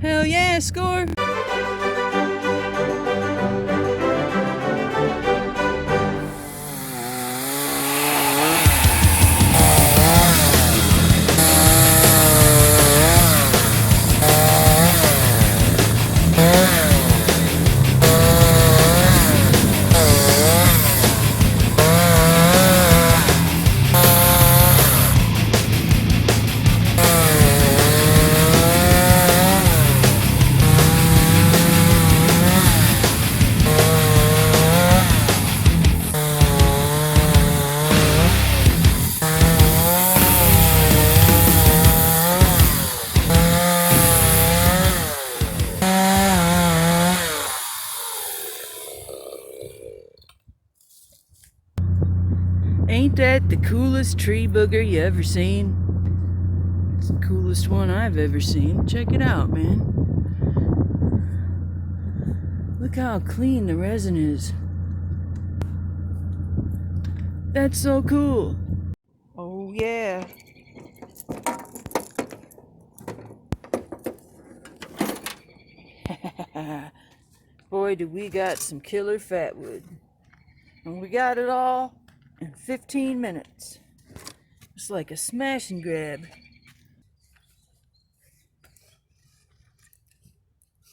Hell yeah, score! Ain't that the coolest tree booger you ever seen? It's the coolest one I've ever seen. Check it out, man. Look how clean the resin is. That's so cool. Oh yeah. Boy, do we got some killer fatwood. And we got it all in 15 minutes. It's like a smash and grab.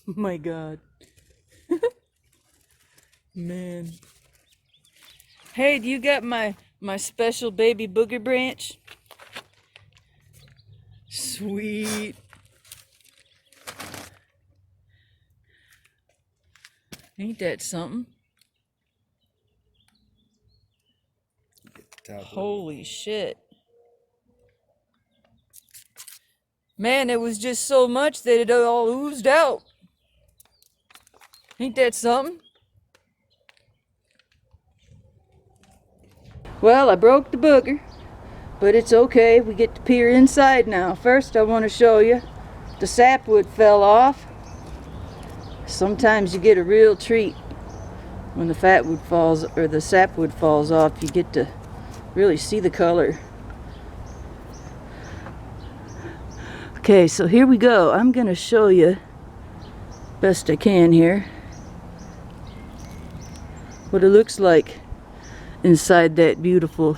Oh my God. Man. Hey, do you got my special baby booger branch? Sweet. Ain't that something? Holy shit. Man, it was just so much that it all oozed out. Ain't that something? Well, I broke the booger, but it's okay. We get to peer inside now. First, I want to show you the sapwood fell off. Sometimes you get a real treat when the fatwood falls, or the sapwood falls off. You get to really see the color. Okay, so here we go. I'm gonna show you best I can here what it looks like inside that beautiful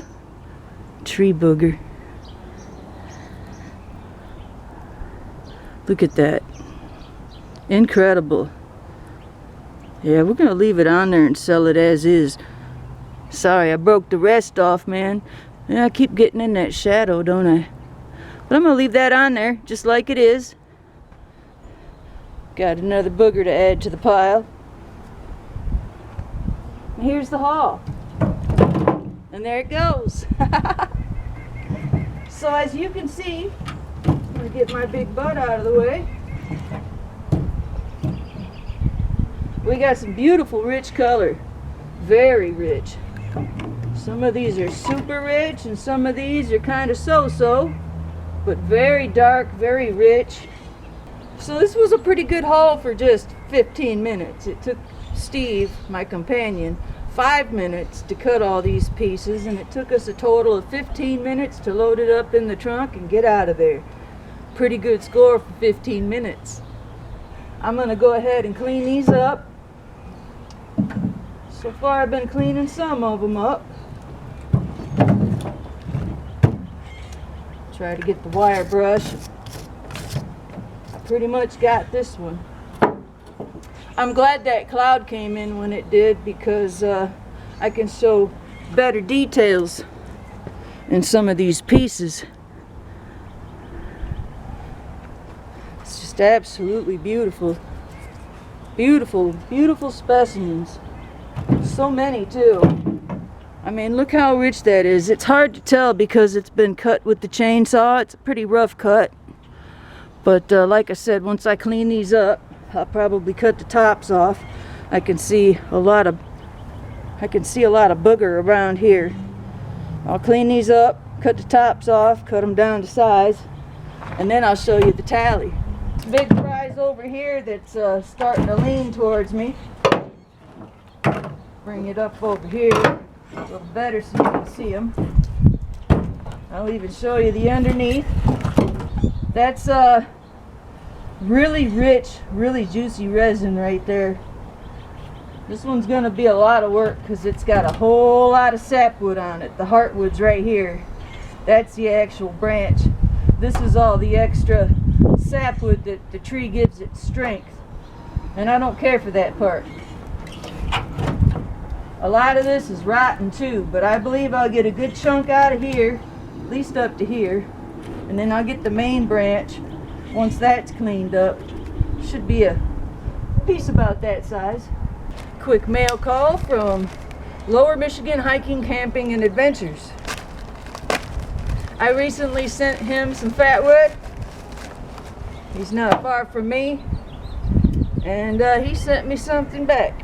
tree booger. Look at that. Incredible. Yeah, we're gonna leave it on there and sell it as is. Sorry, I broke the rest off, man. Yeah, I keep getting in that shadow, don't I? But I'm gonna leave that on there, just like it is. Got another booger to add to the pile. And here's the haul. And there it goes. So as you can see, I'm gonna get my big butt out of the way. We got some beautiful rich color. Very rich. Some of these are super rich and some of these are kind of so-so, but very dark, very rich. So this was a pretty good haul for just 15 minutes. It took Steve, my companion, 5 minutes to cut all these pieces, and it took us a total of 15 minutes to load it up in the trunk and get out of there. Pretty good score for 15 minutes. I'm gonna go ahead and clean these up. So far I've been cleaning some of them up. Try to get the wire brush. Pretty much got this one. I'm glad that cloud came in when it did, because I can show better details in some of these pieces. It's just absolutely beautiful. Beautiful, beautiful specimens. So many too. I mean, look how rich that is. It's hard to tell because it's been cut with the chainsaw. It's a pretty rough cut. But like I said, once I clean these up, I'll probably cut the tops off. I can see a lot of booger around here. I'll clean these up, cut the tops off, cut them down to size, and then I'll show you the tally. Big prize over here that's starting to lean towards me. Bring it up over here a little better so you can see them. I'll even show you the underneath. That's Really rich, really juicy resin right there. This one's going to be a lot of work because it's got a whole lot of sapwood on it. The heartwood's right here. That's the actual branch. This is all the extra sapwood that the tree gives it strength. And I don't care for that part. A lot of this is rotten too, but I believe I'll get a good chunk out of here, at least up to here. And then I'll get the main branch. Once that's cleaned up, should be a piece about that size. Quick mail call from Lower Michigan Hiking, Camping, and Adventures. I recently sent him some Fatwood. He's not far from me. And he sent me something back.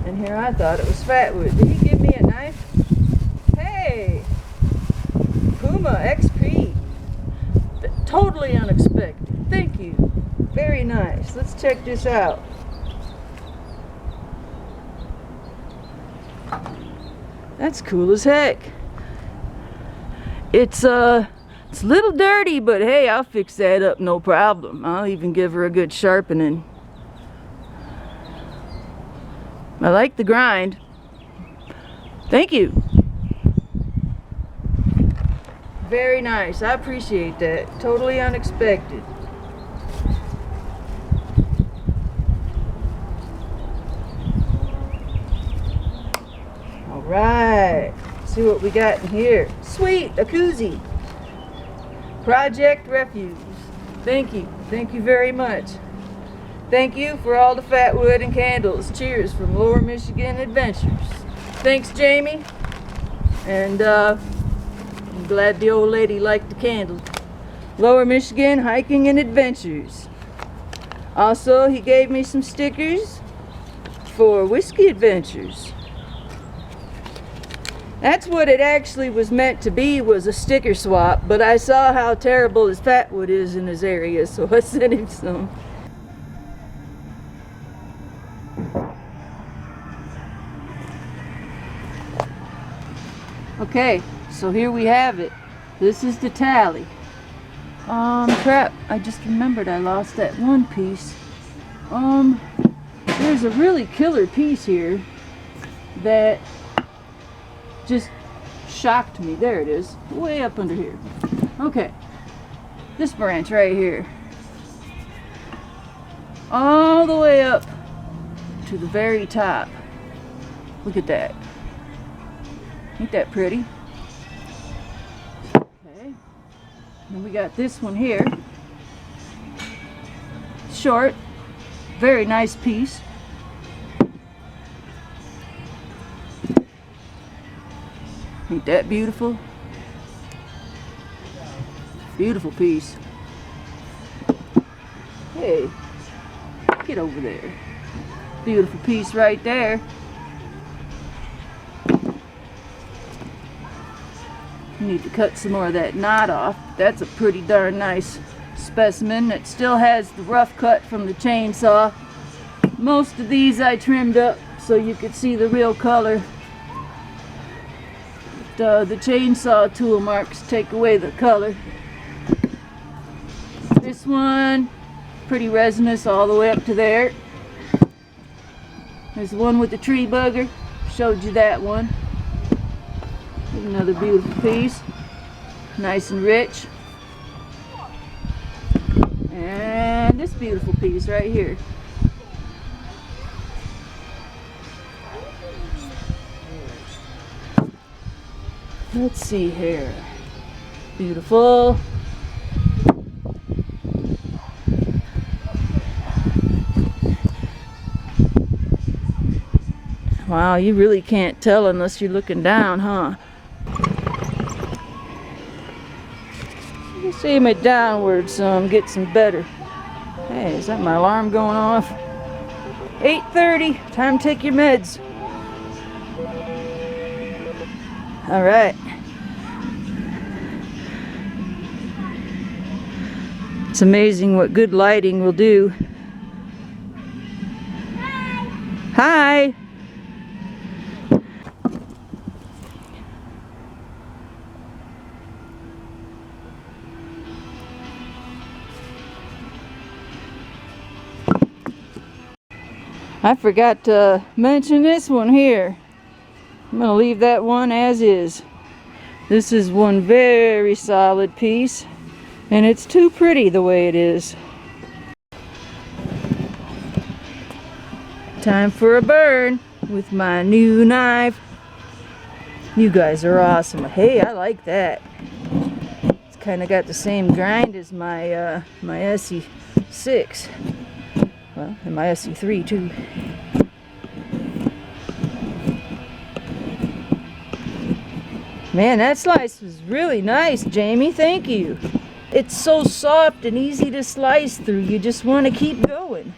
And here I thought it was Fatwood. Did he give me a knife? Hey! Puma XP. Totally unexpected. Thank you. Very nice. Let's check this out. That's cool as heck. It's a little dirty, but hey, I'll fix that up, no problem. I'll even give her a good sharpening. I like the grind. Thank you. Very nice. I appreciate that. Totally unexpected. All right. See what we got in here. Sweet, a koozie. Project Refuge. Thank you. Thank you very much. Thank you for all the Fatwood and candles. Cheers from Lower Michigan Adventures. Thanks, Jamie. And I'm glad the old lady liked the candle. Lower Michigan Hiking and Adventures. Also, he gave me some stickers for Whiskey Adventures. That's what it actually was meant to be, was a sticker swap, but I saw how terrible his Fatwood is in his area, so I sent him some. Okay, so here we have it. This is the tally. Crap, I just remembered I lost that one piece. There's a really killer piece here that just shocked me. There it is, way up under here. Okay, this branch right here. All the way up to the very top. Look at that. Ain't that pretty? Okay. And we got this one here. Short. Very nice piece. Ain't that beautiful? Beautiful piece. Hey, get over there. Beautiful piece right there. Need to cut some more of that knot off. That's a pretty darn nice specimen. It still has the rough cut from the chainsaw. Most of these I trimmed up so you could see the real color. But, the chainsaw tool marks take away the color. This one, pretty resinous all the way up to there. There's the one with the tree bugger. Showed you that one. Another beautiful piece, nice and rich. And this beautiful piece right here. Let's see here. Beautiful. Wow, you really can't tell unless you're looking down, huh? Let's aim it downward some, get some better. Hey, is that my alarm going off? 8:30, time to take your meds. All right. It's amazing what good lighting will do. Hi. I forgot to mention this one here. I'm going to leave that one as is. This is one very solid piece, and it's too pretty the way it is. Time for a burn with my new knife. You guys are awesome. Hey, I like that. It's kind of got the same grind as my my SE6. Well, and my SE3 too. Man, that slice was really nice, Jamie. Thank you. It's so soft and easy to slice through. You just want to keep going.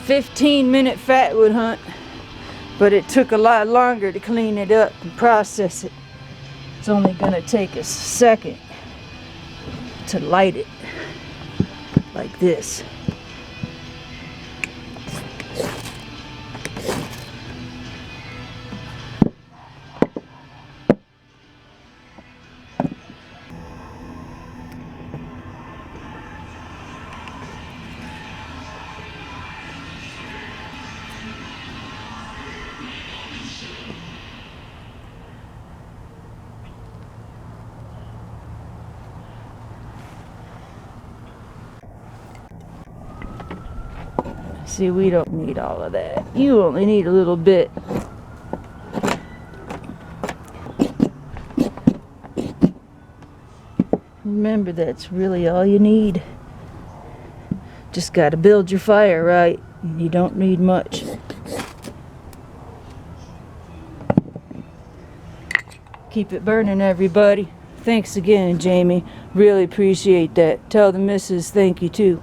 15-minute Fatwood hunt, but it took a lot longer to clean it up and process it. It's only going to take a second to light it like this. See, we don't need all of that. You only need a little bit. Remember, that's really all you need. Just got to build your fire right. You don't need much. Keep it burning, everybody. Thanks again, Jamie. Really appreciate that. Tell the missus thank you too.